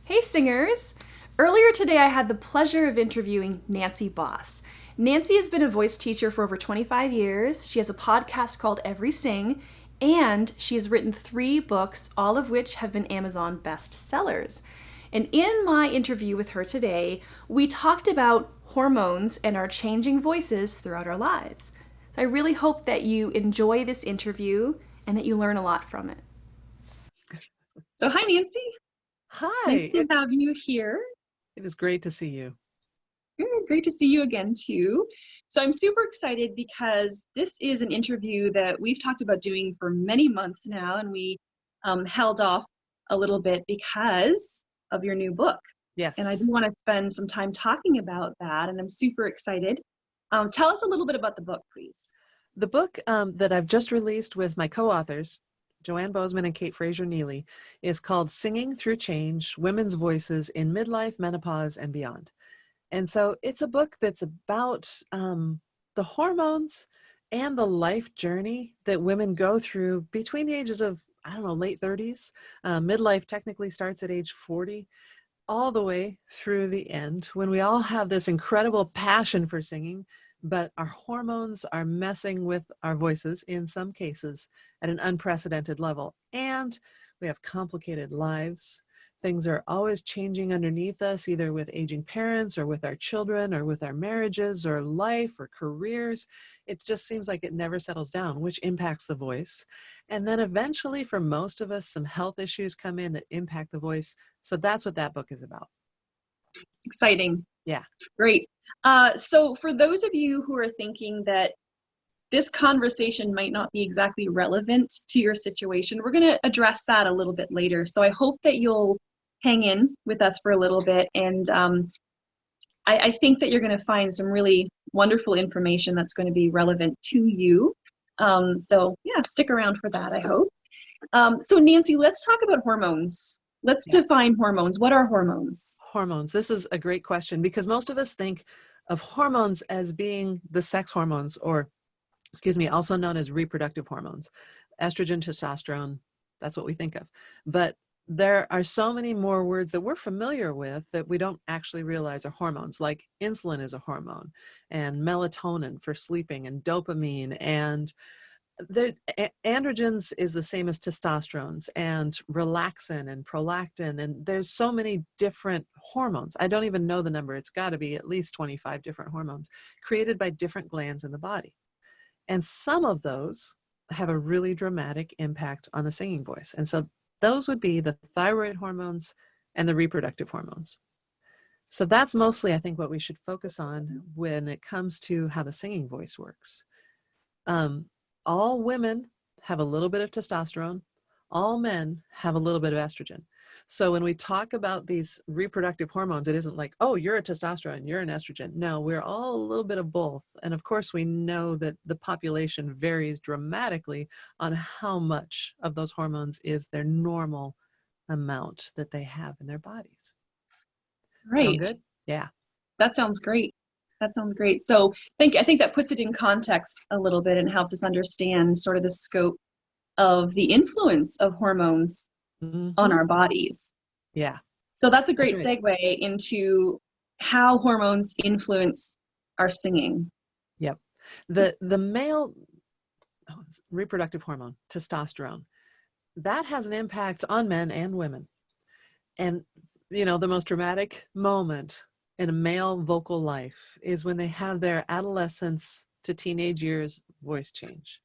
Hey singers! Earlier today I had the pleasure of interviewing Nancy Bos. Nancy has been a voice teacher for over 25 years. She has a podcast called Every Sing, and she has written 3 books, all of which have been Amazon bestsellers. And in my interview with her today, we talked about hormones and our changing voices throughout our lives. So I really hope that you enjoy this interview and that you learn a lot from it. So hi Nancy, nice Hi, to have you here. it is great to see you. Great to see you again, too. So I'm super excited because this is an interview that we've talked about doing for many months now, and we held off a little bit because of your new book. And I do Yes. want to spend some time talking about that, and I'm super excited. Tell us a little bit about the book, please. The book that I've just released with my co-authors, Joanne Bozeman and Kate Fraser Neely, is called Singing Through Change, Women's Voices in Midlife, Menopause, and Beyond. And so it's a book that's about the hormones and the life journey that women go through between the ages of, I don't know, late 30s. Midlife technically starts at age 40, all the way through the end when we all have this incredible passion for singing, but our hormones are messing with our voices in some cases at an unprecedented level. And we have complicated lives. Things are always changing underneath us, either with aging parents or with our children or with our marriages or life or careers. It just seems like it never settles down, which impacts the voice. And then eventually, for most of us, some health issues come in that impact the voice. So that's what that book is about. Exciting. Yeah. Great. So for those of you who are thinking that this conversation might not be exactly relevant to your situation, we're going to address that a little bit later. So I hope that you'll hang in with us for a little bit. And I think that you're going to find some really wonderful information that's going to be relevant to you. So yeah, stick around for that, I hope. So Nancy, let's talk about hormones. Let's Yeah. define hormones. What are hormones? Hormones. This is a great question because most of us think of hormones as being the sex hormones, or excuse me, also known as reproductive hormones, estrogen, testosterone. That's what we think of. But there are so many more words that we're familiar with that we don't actually realize are hormones, like insulin is a hormone, and melatonin for sleeping, and dopamine, and androgens is the same as testosterones, and relaxin and prolactin, and there's so many different hormones. I don't even know the number. It's got to be at least 25 different hormones created by different glands in the body. And some of those have a really dramatic impact on the singing voice. And so those would be the thyroid hormones and the reproductive hormones. So that's mostly, I think, what we should focus on when it comes to how the singing voice works. Um, all women have a little bit of testosterone. All men have a little bit of estrogen. So when we talk about these reproductive hormones, it isn't like, oh, you're a testosterone, you're an estrogen. No, we're all a little bit of both. And of course, we know that the population varies dramatically on how much of those hormones is their normal amount that they have in their bodies. Sound Right. good? Yeah. That sounds great. That sounds great. So I think that puts it in context a little bit and helps us understand sort of the scope of the influence of hormones on Hmm. our bodies. Yeah, So that's a that's great right. segue into how hormones influence our singing. Yep. The male reproductive hormone, testosterone, that has an impact on men and women. And, the most dramatic moment in a male vocal life is when they have their adolescence to teenage years voice change.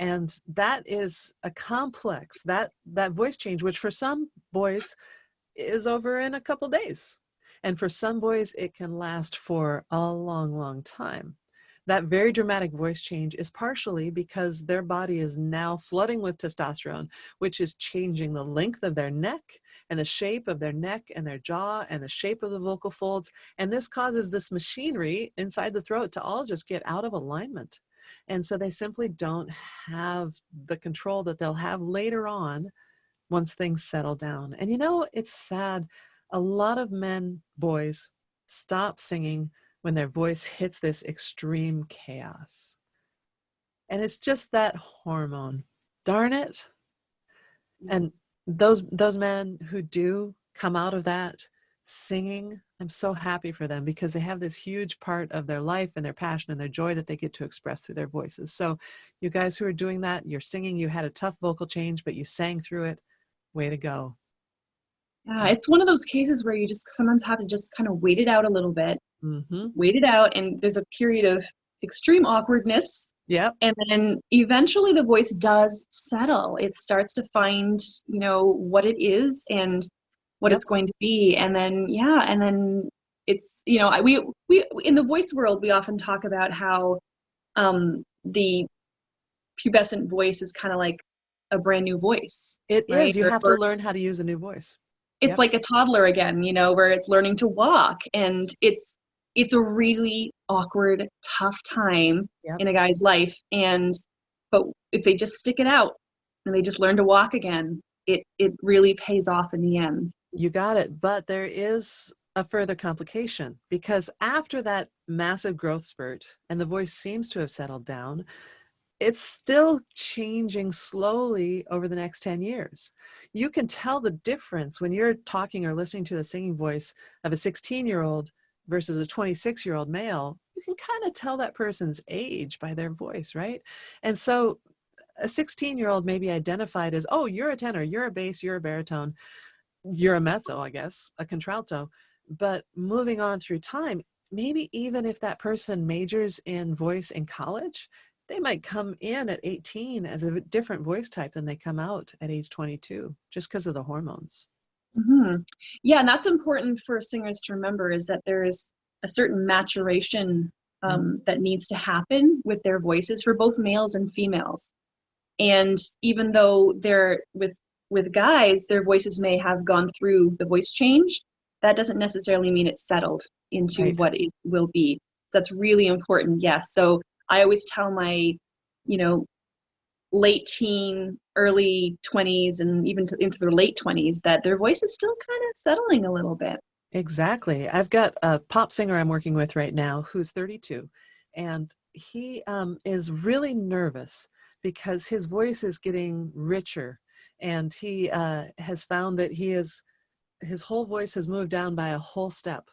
And that is a complex, that voice change, which for some boys is over in a couple days. And for some boys, it can last for a long, long time. That very dramatic voice change is partially because their body is now flooding with testosterone, which is changing the length of their neck and the shape of their neck and their jaw and the shape of the vocal folds. And this causes this machinery inside the throat to all just get out of alignment. And so they simply don't have the control that they'll have later on once things settle down. And it's sad. A lot of men, boys, stop singing when their voice hits this extreme chaos. And it's just that hormone. Darn it. And those men who do come out of that singing, I'm so happy for them because they have this huge part of their life and their passion and their joy that they get to express through their voices. So you guys who are doing that, you're singing, you had a tough vocal change, but you sang through it. Way to go. Yeah, it's one of those cases where you just sometimes have to just kind of wait it out a little bit, Mm-hmm. wait it out, and there's a period of extreme awkwardness. Yep. And then eventually the voice does settle. It starts to find, what it is and what Yep. it's going to be. And then, yeah, and then it's, we in the voice world, we often talk about how the pubescent voice is kind of like a brand new voice, It is. right? You have to Or learn how to use a new voice. it's Yep. like a toddler again, where it's learning to walk, and it's a really awkward, tough time Yep. in a guy's life. But if they just stick it out and they just learn to walk again, it really pays off in the end. You got it. But there is a further complication because after that massive growth spurt and the voice seems to have settled down, it's still changing slowly over the next 10 years. You can tell the difference when you're talking or listening to the singing voice of a 16-year-old versus a 26-year-old male. You can kind of tell that person's age by their voice, right? And so a 16-year-old may be identified as, oh, you're a tenor, you're a bass, you're a baritone, you're a mezzo, I guess, a contralto. But moving on through time, maybe even if that person majors in voice in college, they might come in at 18 as a different voice type than they come out at age 22, just because of the hormones. Mm-hmm. Yeah, and that's important for singers to remember, is that there's a certain maturation that needs to happen with their voices for both males and females. And even though they're with guys, their voices may have gone through the voice change, that doesn't necessarily mean it's settled into Right. what it will be. That's really important. Yes. So I always tell my, late teen, early 20s, and even into their late 20s that their voice is still kind of settling a little bit. Exactly. I've got a pop singer I'm working with right now who's 32, and he is really nervous because his voice is getting richer, and he has found that his whole voice has moved down by a whole step.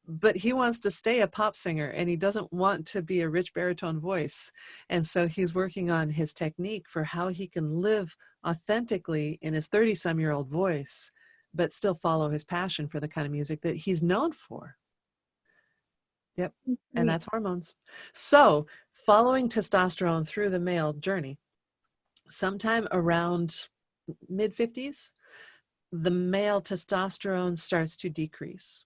But he wants to stay a pop singer and he doesn't want to be a rich baritone voice. And so he's working on his technique for how he can live authentically in his 30-some-year-old voice, but still follow his passion for the kind of music that he's known for. Yep. And that's hormones. So following testosterone through the male journey, sometime around mid-50s, the male testosterone starts to decrease.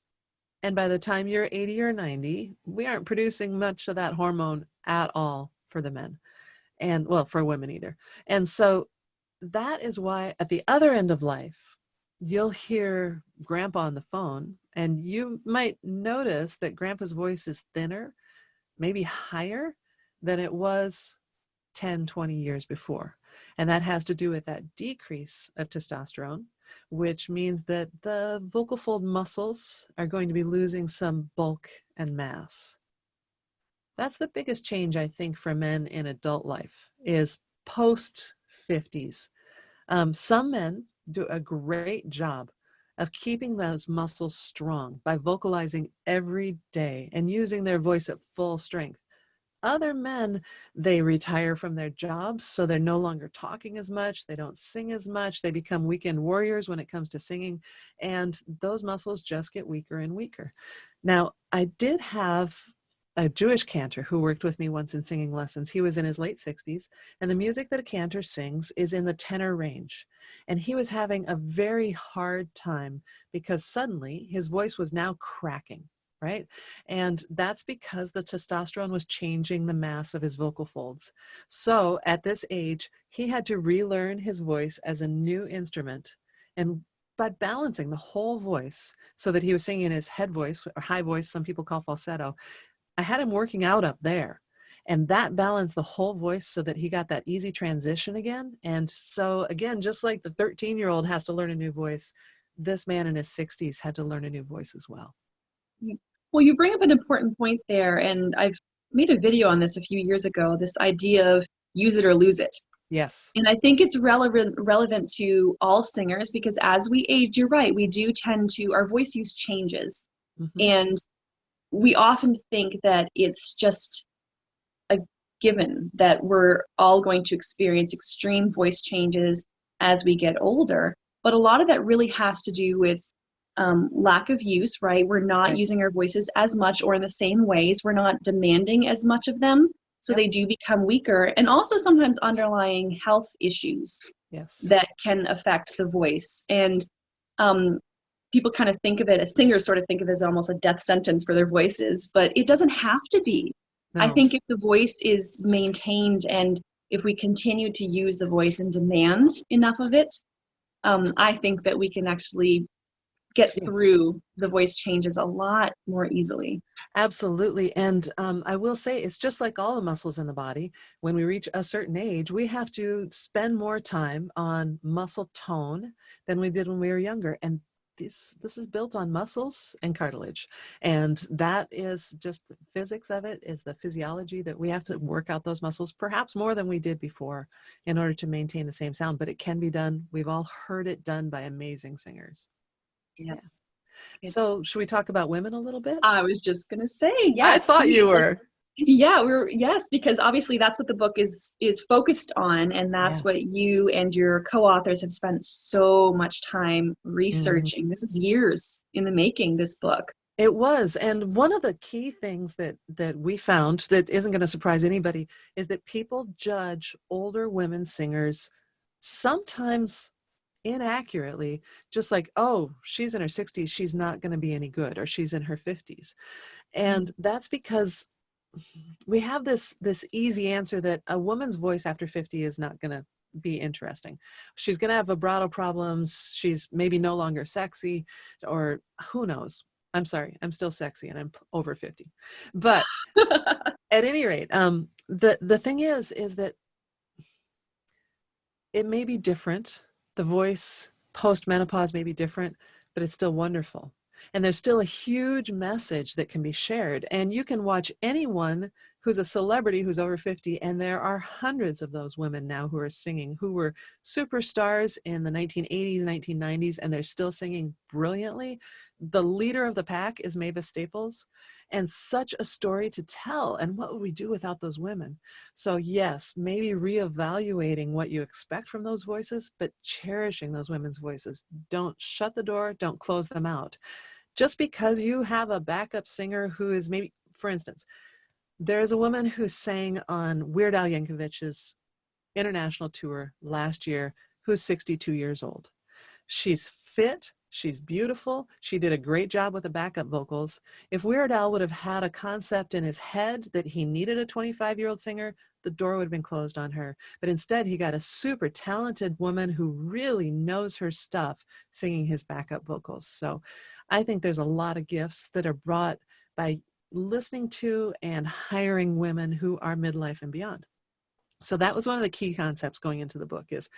And by the time you're 80 or 90, we aren't producing much of that hormone at all for the men, and well, for women either. And so that is why at the other end of life, you'll hear grandpa on the phone, and you might notice that grandpa's voice is thinner, maybe higher than it was 10, 20 years before. And that has to do with that decrease of testosterone, which means that the vocal fold muscles are going to be losing some bulk and mass. That's the biggest change, I think, for men in adult life is post 50s. Some men do a great job of keeping those muscles strong by vocalizing every day and using their voice at full strength. Other men, they retire from their jobs, so they're no longer talking as much. They don't sing as much. They become weekend warriors when it comes to singing, and those muscles just get weaker and weaker. Now, I did have a Jewish cantor who worked with me once in singing lessons. He was in his late 60s, and the music that a cantor sings is in the tenor range. And he was having a very hard time because suddenly his voice was now cracking. Right? And that's because the testosterone was changing the mass of his vocal folds. So at this age, he had to relearn his voice as a new instrument. And by balancing the whole voice so that he was singing in his head voice or high voice, some people call falsetto, I had him working out up there. And that balanced the whole voice so that he got that easy transition again. And so again, just like the 13-year-old has to learn a new voice, this man in his 60s had to learn a new voice as well. Well, you bring up an important point there, and I've made a video on this a few years ago, this idea of use it or lose it. Yes. And I think it's relevant to all singers, because as we age, you're right, we do tend to, our voice use changes. Mm-hmm. And we often think that it's just a given that we're all going to experience extreme voice changes as we get older. But a lot of that really has to do with lack of use, right? We're not Right. using our voices as much or in the same ways. We're not demanding as much of them. So Yep. they do become weaker, and also sometimes underlying health issues Yes. that can affect the voice. And um, people kind of think of it as, singers sort of think of it as almost a death sentence for their voices, but it doesn't have to be. I No. think if the voice is maintained, and if we continue to use the voice and demand enough of it, I think that we can actually get Yes. through the voice changes a lot more easily. Absolutely. And I will say it's just like all the muscles in the body. When we reach a certain age, we have to spend more time on muscle tone than we did when we were younger. And this is built on muscles and cartilage. And that is just the physics of it, is the physiology that we have to work out those muscles, perhaps more than we did before, in order to maintain the same sound. But it can be done. We've all heard it done by amazing singers. Yeah. Yes. So should we talk about women a little bit? I was just gonna say, I yes, thought you please. were. Yeah, yes, because obviously that's what the book is focused on, and Yeah. that's what you and your co-authors have spent so much time Mhm. researching. This is years in the making, this book. It was. And one of the key things that we found that isn't going to surprise anybody is that people judge older women singers sometimes inaccurately, just like, oh, she's in her 60s, she's not going to be any good, or she's in her 50s. And that's because we have this easy answer that a woman's voice after 50 is not going to be interesting. She's going to have vibrato problems. She's maybe no longer sexy, or who knows. I'm sorry, I'm still sexy and I'm over 50. But at any rate, the thing is that it may be different. The voice post menopause may be different, but it's still wonderful. And there's still a huge message that can be shared. And you can watch anyone who's a celebrity who's over 50, and there are hundreds of those women now who are singing, who were superstars in the 1980s, 1990s, and they're still singing brilliantly. The leader of the pack is Mavis Staples, and such a story to tell. And what would we do without those women? So yes, maybe reevaluating what you expect from those voices, but cherishing those women's voices. Don't shut the door, don't close them out. Just because you have a backup singer who is maybe, for instance, there's a woman who sang on Weird Al Yankovic's international tour last year who's 62 years old. She's fit. She's beautiful. She did a great job with the backup vocals. If Weird Al would have had a concept in his head that he needed a 25-year-old singer, the door would have been closed on her. But instead, he got a super talented woman who really knows her stuff singing his backup vocals. So I think there's a lot of gifts that are brought by listening to and hiring women who are midlife and beyond. So that was one of the key concepts going into the book, is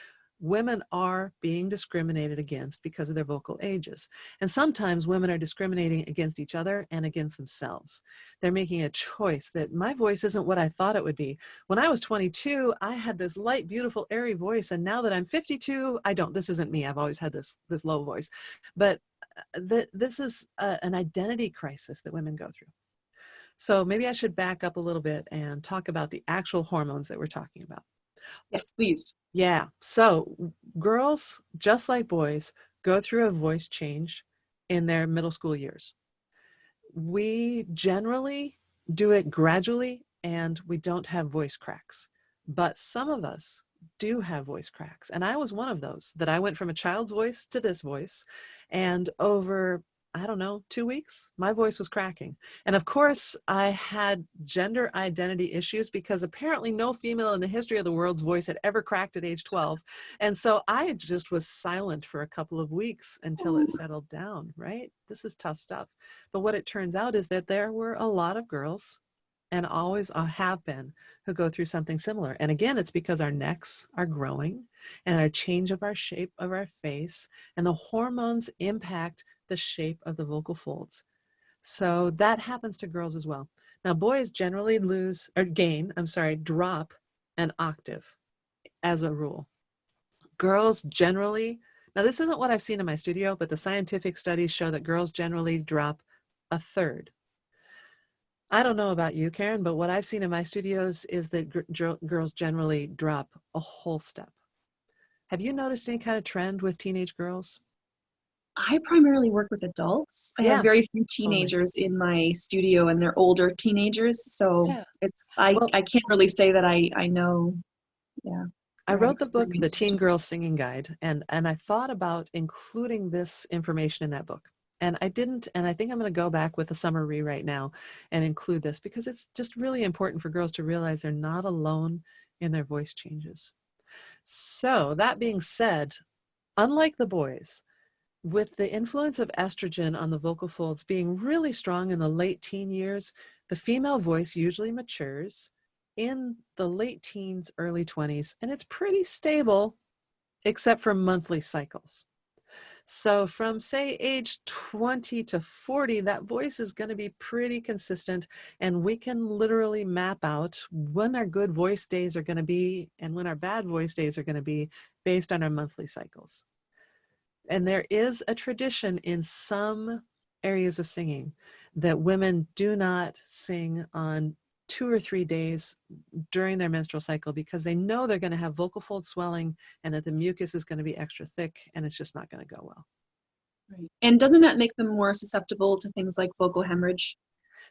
women are being discriminated against because of their vocal ages. And sometimes women are discriminating against each other and against themselves. They're making a choice that my voice isn't what I thought it would be. When I was 22, I had this light, beautiful, airy voice. And now that I'm 52, I don't. This isn't me. I've always had this low voice. But this is an identity crisis that women go through. So maybe I should back up a little bit and talk about the actual hormones that we're talking about. Yes, please. Yeah. So girls, just like boys, go through a voice change in their middle school years. We generally do it gradually, and we don't have voice cracks. But some of us do have voice cracks. And I was one of those, that I went from a child's voice to this voice. And over, I don't know, 2 weeks, my voice was cracking. And of course, I had gender identity issues, because apparently no female in the history of the world's voice had ever cracked at age 12. And so I just was silent for a couple of weeks until it settled down, right? This is tough stuff. But what it turns out is that there were a lot of girls, and always have been, who go through something similar. And again, it's because our necks are growing, and our change of our shape of our face, and the hormones impact the shape of the vocal folds. So that happens to girls as well. Now, boys generally drop an octave as a rule. Girls generally, now this isn't what I've seen in my studio, but the scientific studies show that girls generally drop a third. I don't know about you, Karen, but what I've seen in my studios is that girls generally drop a whole step. Have you noticed any kind of trend with teenage girls? I primarily work with adults. I have Yeah, very few totally. teenagers in my studio, and they're older teenagers. So Yeah. I Well, can't really say that I know. Yeah. I Or have wrote the book, The experience. Teen Girl Singing Guide, and I thought about including this information in that book. And I didn't, and I think I'm going to go back with a summary right now and include this because it's just really important for girls to realize they're not alone in their voice changes. So that being said, unlike the boys, with the influence of estrogen on the vocal folds being really strong in the late teen years, the female voice usually matures in the late teens, early 20s, and it's pretty stable except for monthly cycles. So from say age 20 to 40, that voice is going to be pretty consistent, and we can literally map out when our good voice days are going to be and when our bad voice days are going to be based on our monthly cycles. And there is a tradition in some areas of singing that women do not sing on 2 or 3 days during their menstrual cycle because they know they're going to have vocal fold swelling and that the mucus is going to be extra thick and it's just not going to go well. Right. And doesn't that make them more susceptible to things like vocal hemorrhage?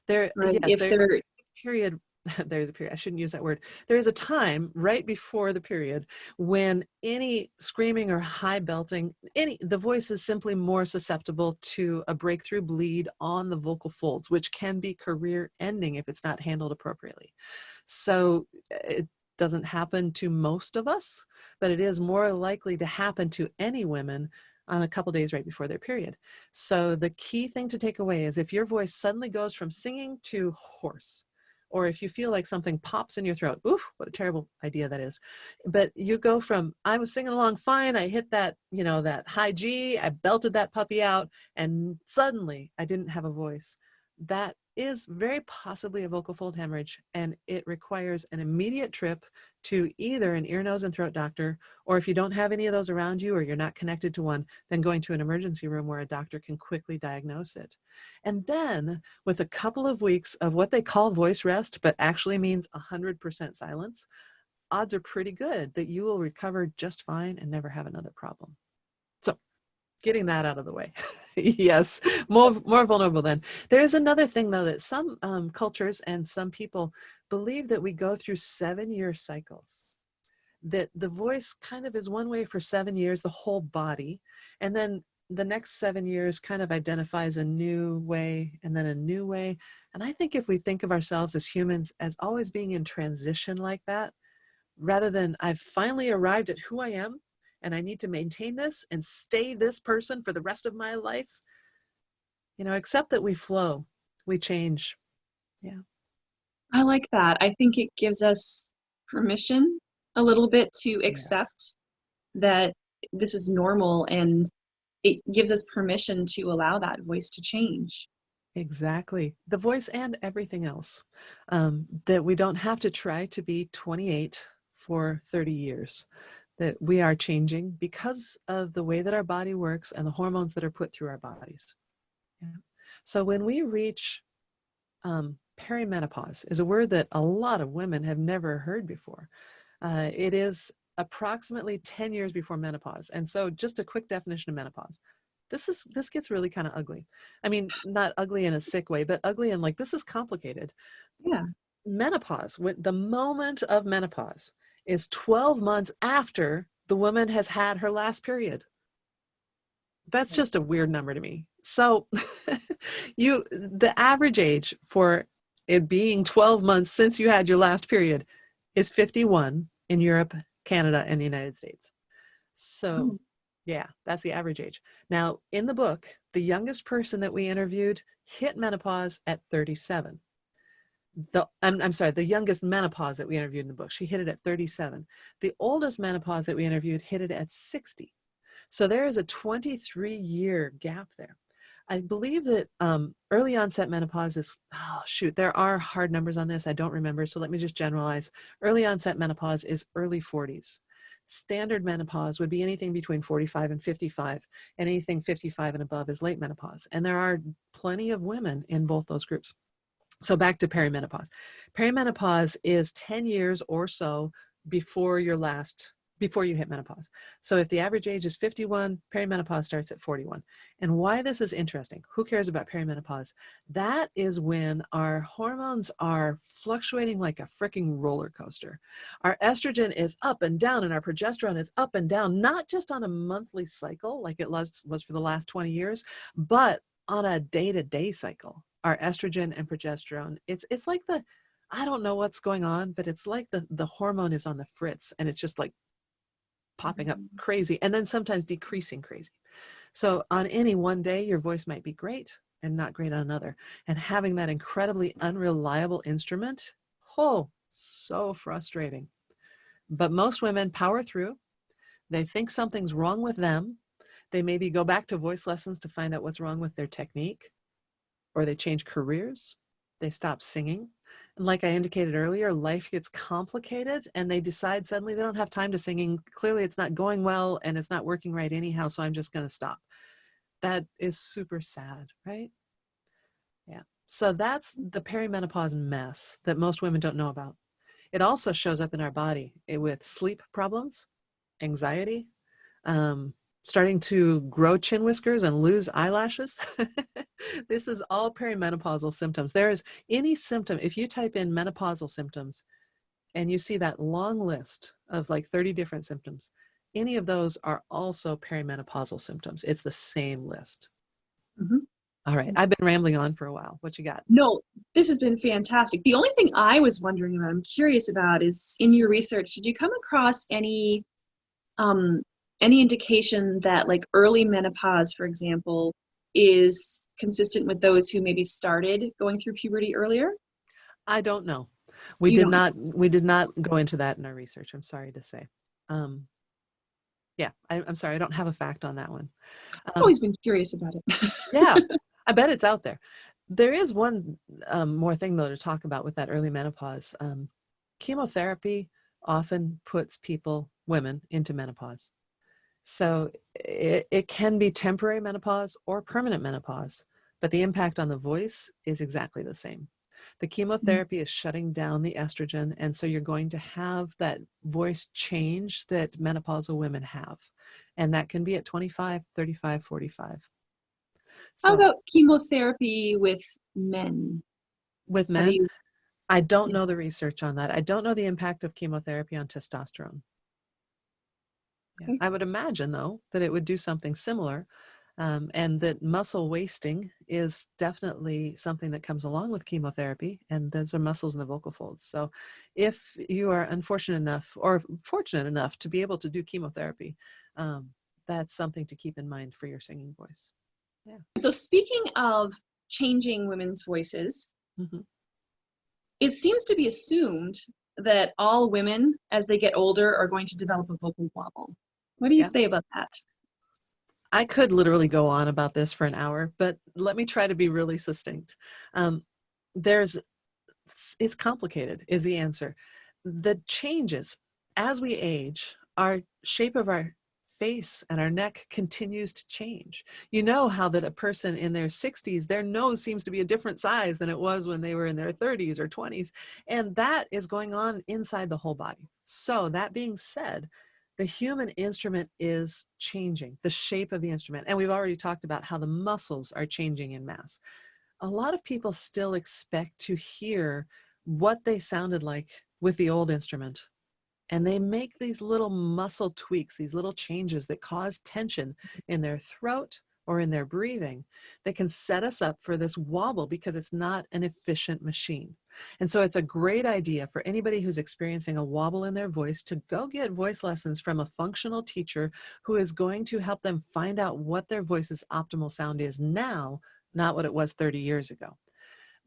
There, Right. yes, If there's they're a period. There's a period. I shouldn't use that word. There is a time right before the period when any screaming or high belting, the voice is simply more susceptible to a breakthrough bleed on the vocal folds, which can be career-ending if it's not handled appropriately. So it doesn't happen to most of us, but it is more likely to happen to any women on a couple days right before their period. So the key thing to take away is if your voice suddenly goes from singing to hoarse, or if you feel like something pops in your throat, oof, what a terrible idea that is. But you go from, I was singing along fine, I hit that, that high G, I belted that puppy out, and suddenly I didn't have a voice. That is very possibly a vocal fold hemorrhage, and it requires an immediate trip to either an ear, nose, and throat doctor, or if you don't have any of those around you or you're not connected to one, then going to an emergency room where a doctor can quickly diagnose it. And then with a couple of weeks of what they call voice rest, but actually means 100% silence, odds are pretty good that you will recover just fine and never have another problem. So getting that out of the way. Yes, more vulnerable then. There is another thing though, that some cultures and some people believe that we go through 7-year cycles, that the voice kind of is one way for 7 years, the whole body, and then the next 7 years kind of identifies a new way and then a new way. And I think if we think of ourselves as humans as always being in transition like that, rather than I've finally arrived at who I am and I need to maintain this and stay this person for the rest of my life, accept that we flow, we change. Yeah. I like that. I think it gives us permission a little bit to Yes. accept that this is normal, and it gives us permission to allow that voice to change. Exactly. The voice and everything else. That we don't have to try to be 28 for 30 years. That we are changing because of the way that our body works and the hormones that are put through our bodies. Yeah. So when we reach perimenopause is a word that a lot of women have never heard before. It is approximately 10 years before menopause. And so just a quick definition of menopause. This gets really kind of ugly. I mean, not ugly in a sick way, but ugly in like, this is complicated. Yeah. Menopause, the moment of menopause is 12 months after the woman has had her last period. That's just a weird number to me. So the average age for it being 12 months since you had your last period is 51 in Europe, Canada, and the United States. So yeah, that's the average age. Now, in the book, the youngest person that we interviewed hit menopause at 37. I'm sorry, the youngest menopause that we interviewed in the book, she hit it at 37. The oldest menopause that we interviewed hit it at 60. So there is a 23-year gap there. I believe that early onset menopause is, there are hard numbers on this. I don't remember. So let me just generalize. Early onset menopause is early 40s. Standard menopause would be anything between 45 and 55, and anything 55 and above is late menopause. And there are plenty of women in both those groups. So back to perimenopause. Perimenopause is 10 years or so before before you hit menopause. So if the average age is 51, perimenopause starts at 41. And why this is interesting, who cares about perimenopause? That is when our hormones are fluctuating like a freaking roller coaster. Our estrogen is up and down, and our progesterone is up and down, not just on a monthly cycle like it was for the last 20 years, but on a day-to-day cycle. Our estrogen and progesterone, it's like I don't know what's going on, but it's like the hormone is on the fritz, and it's just like popping up crazy, and then sometimes decreasing crazy. So on any one day, your voice might be great and not great on another. And having that incredibly unreliable instrument, oh, so frustrating. But most women power through. They think something's wrong with them. They maybe go back to voice lessons to find out what's wrong with their technique, or they change careers. They stop singing. And like I indicated earlier, life gets complicated, and they decide suddenly they don't have time to singing. Clearly it's not going well, and it's not working right anyhow, so I'm just going to stop. That is super sad, right? Yeah. So that's the perimenopause mess that most women don't know about. It also shows up in our body with sleep problems, anxiety, starting to grow chin whiskers and lose eyelashes. This is all perimenopausal symptoms. There is any symptom, if you type in menopausal symptoms and you see that long list of like 30 different symptoms, any of those are also perimenopausal symptoms. It's the same list. Mm-hmm. All right. I've been rambling on for a while. What you got? No, this has been fantastic. The only thing I was wondering about, I'm curious about, is in your research, did you come across any indication that like early menopause, for example, is consistent with those who maybe started going through puberty earlier? I don't know. You We don't. did not go into that in our research. I'm sorry to say. Yeah, I'm sorry. I don't have a fact on that one. I've always been curious about it. Yeah, I bet it's out there. There is one more thing though to talk about with that early menopause. Chemotherapy often puts women into menopause. So it can be temporary menopause or permanent menopause, but the impact on the voice is exactly the same. The chemotherapy is shutting down the estrogen, and so you're going to have that voice change that menopausal women have. And that can be at 25, 35, 45. How So about chemotherapy with men? with Have men, you? I don't know the research on that. I don't know the impact of chemotherapy on testosterone. Yeah. Okay. I would imagine, though, that it would do something similar, and that muscle wasting is definitely something that comes along with chemotherapy, and those are muscles in the vocal folds. So if you are unfortunate enough or fortunate enough to be able to do chemotherapy, that's something to keep in mind for your singing voice. Yeah. So speaking of changing women's voices, Mm-hmm. it seems to be assumed that all women, as they get older, are going to develop a vocal wobble. What do you Yeah. say about that? I could literally go on about this for an hour, but let me try to be really succinct. It's complicated is the answer. The changes as we age, our shape of our face and our neck continues to change. You know how that a person in their 60s, their nose seems to be a different size than it was when they were in their 30s or 20s. And that is going on inside the whole body. So that being said, the human instrument is changing, the shape of the instrument. And we've already talked about how the muscles are changing in mass. A lot of people still expect to hear what they sounded like with the old instrument. And they make these little muscle tweaks, these little changes that cause tension in their throat or in their breathing that can set us up for this wobble because it's not an efficient machine. And so it's a great idea for anybody who's experiencing a wobble in their voice to go get voice lessons from a functional teacher who is going to help them find out what their voice's optimal sound is now, not what it was 30 years ago.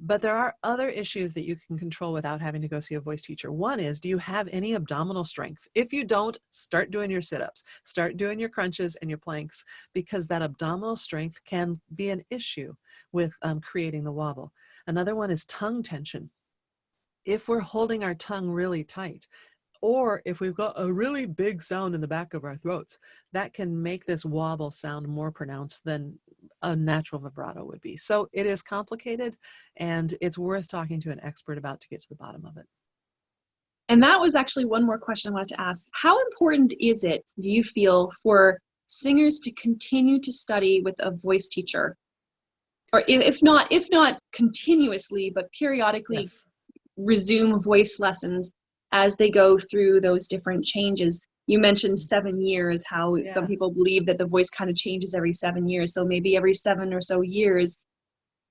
But there are other issues that you can control without having to go see a voice teacher. One is, do you have any abdominal strength? If you don't, start doing your sit-ups, start doing your crunches and your planks, because that abdominal strength can be an issue with creating the wobble. Another one is tongue tension. If we're holding our tongue really tight, Or if we've got a really big sound in the back of our throats, that can make this wobble sound more pronounced than a natural vibrato would be. So it is complicated, and it's worth talking to an expert about to get to the bottom of it. And that was actually one more question I wanted to ask. How important is it, do you feel, for singers to continue to study with a voice teacher? Or if not continuously, but periodically Yes. resume voice lessons as they go through those different changes? You mentioned 7 years, how some people believe that the voice kind of changes every 7 years. So maybe every 7 or so years,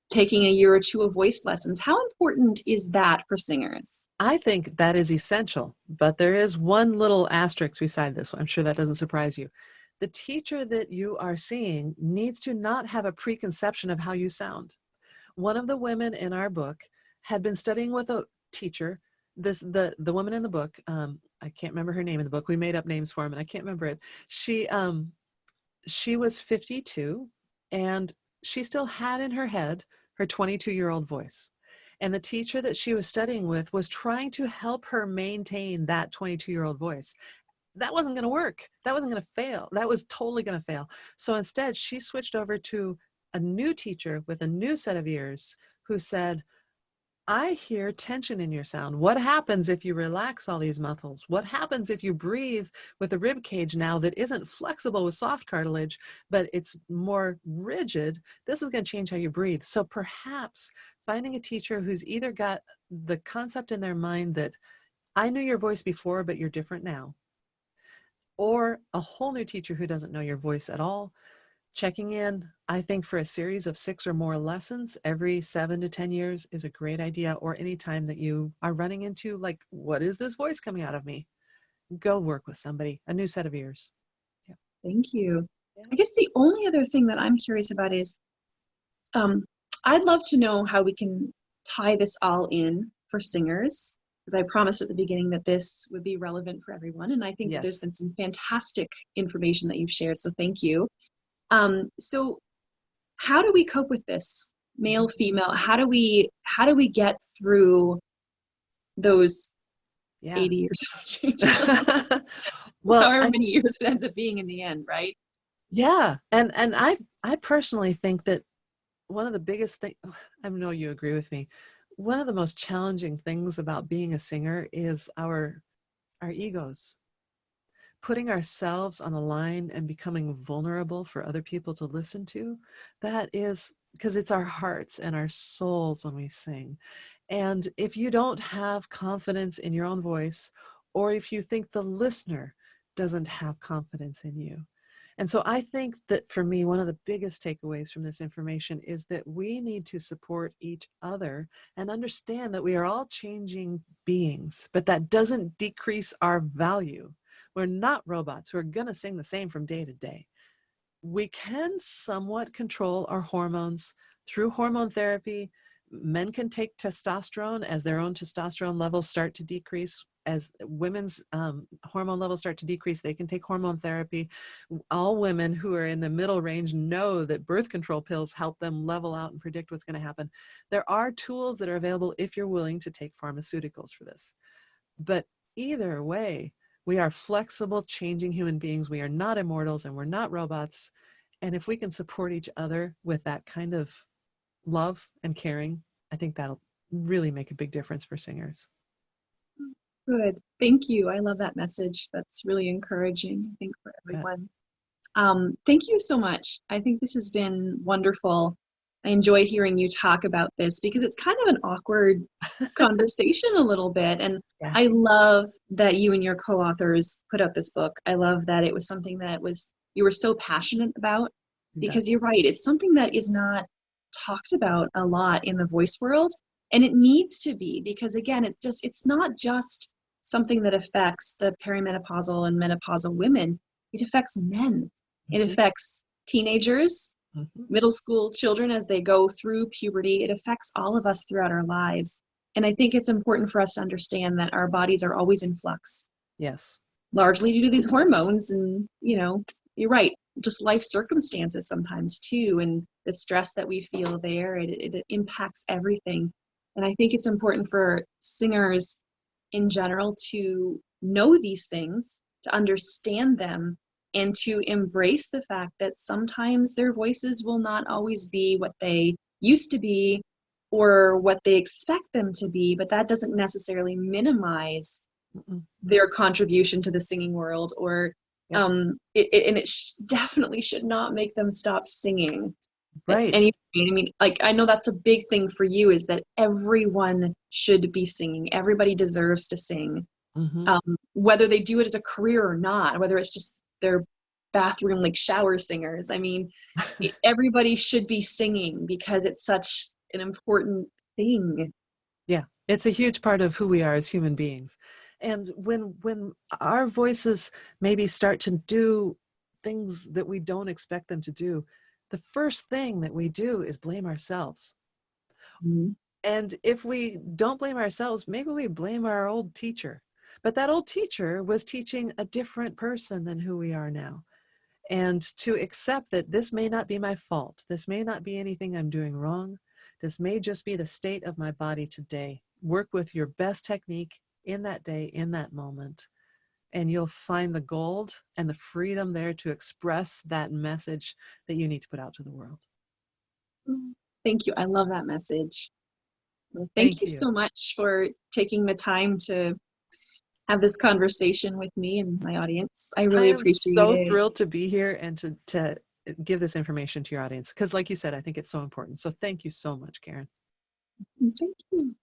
taking a year or two of voice lessons. How important is that for singers? I think that is essential, but there is one little asterisk beside this. I'm sure that doesn't surprise you. The teacher that you are seeing needs to not have a preconception of how you sound. One of the women in our book had been studying with a teacher. The woman in the book, I can't remember her name in the book. We made up names for him, and I can't remember it. She was 52, and she still had in her head her 22-year-old voice. And the teacher that she was studying with was trying to help her maintain that 22-year-old voice. That wasn't going to work. That wasn't going to fail. That was totally going to fail. So instead, she switched over to a new teacher with a new set of ears who said, I hear tension in your sound. What happens if you relax all these muscles? What happens if you breathe with a rib cage now that isn't flexible with soft cartilage, but it's more rigid? This is going to change how you breathe. So perhaps finding a teacher who's either got the concept in their mind that I knew your voice before, but you're different now, or a whole new teacher who doesn't know your voice at all. Checking in, I think, for a series of 6 or more lessons every 7 to 10 years is a great idea. Or any time that you are running into, like, what is this voice coming out of me? Go work with somebody, a new set of ears. Yeah. Thank you. Yeah. I guess the only other thing that I'm curious about is, I'd love to know how we can tie this all in for singers, because I promised at the beginning that this would be relevant for everyone. And I think that there's been some fantastic information that you've shared. So thank you. So how do we cope with this, male, female? How do we get through those 80 years of change? Well, however many years it ends up being in the end, right? Yeah. And I personally think that one of the biggest things, I know you agree with me, one of the most challenging things about being a singer is our egos. Putting ourselves on the line and becoming vulnerable for other people to listen to, that is because it's our hearts and our souls when we sing. And if you don't have confidence in your own voice, or if you think the listener doesn't have confidence in you. And so I think that for me, one of the biggest takeaways from this information is that we need to support each other and understand that we are all changing beings, but that doesn't decrease our value. We're not robots who are going to sing the same from day to day. We can somewhat control our hormones through hormone therapy. Men can take testosterone as their own testosterone levels start to decrease. As women's hormone levels start to decrease, they can take hormone therapy. All women who are in the middle range know that birth control pills help them level out and predict what's going to happen. There are tools that are available if you're willing to take pharmaceuticals for this. But either way, we are flexible, changing human beings. We are not immortals and we're not robots. And if we can support each other with that kind of love and caring, I think that'll really make a big difference for singers. Good. Thank you. I love that message. That's really encouraging, I think, for everyone. Thank you so much. I think this has been wonderful. I enjoy hearing you talk about this because it's kind of an awkward conversation a little bit. And I love that you and your co-authors put out this book. I love that it was something that you were so passionate about, because you're right. It's something that is not talked about a lot in the voice world. And it needs to be, because again, it's not just something that affects the perimenopausal and menopausal women. It affects men. It affects teenagers, middle school children as they go through puberty. It affects all of us throughout our lives. And I think it's important for us to understand that our bodies are always in flux. Yes. Largely due to these hormones. And, you're right, just life circumstances sometimes too. And the stress that we feel there, it impacts everything. And I think it's important for singers in general to know these things, to understand them, and to embrace the fact that sometimes their voices will not always be what they used to be or what they expect them to be, but that doesn't necessarily minimize their contribution to the singing world, or Yep. it definitely should not make them stop singing. Right. And I mean, like, I know that's a big thing for you, is that everyone should be singing. Everybody deserves to sing, whether they do it as a career or not, whether it's just their bathroom, like, shower singers. I mean, everybody should be singing because it's such an important thing. Yeah, it's a huge part of who we are as human beings. And when our voices maybe start to do things that we don't expect them to do, the first thing that we do is blame ourselves. Mm-hmm. And if we don't blame ourselves, maybe we blame our old teacher. But that old teacher was teaching a different person than who we are now. And to accept that this may not be my fault, this may not be anything I'm doing wrong, this may just be the state of my body today. Work with your best technique in that day, in that moment, and you'll find the gold and the freedom there to express that message that you need to put out to the world. Thank you. I love that message. Thank Thank you you. so much for taking the time to have this conversation with me and my audience. I I really am appreciate so it. thrilled to be here and to give this information to your audience, because like you said, I think it's so important. So thank you so much, Karen. Thank you.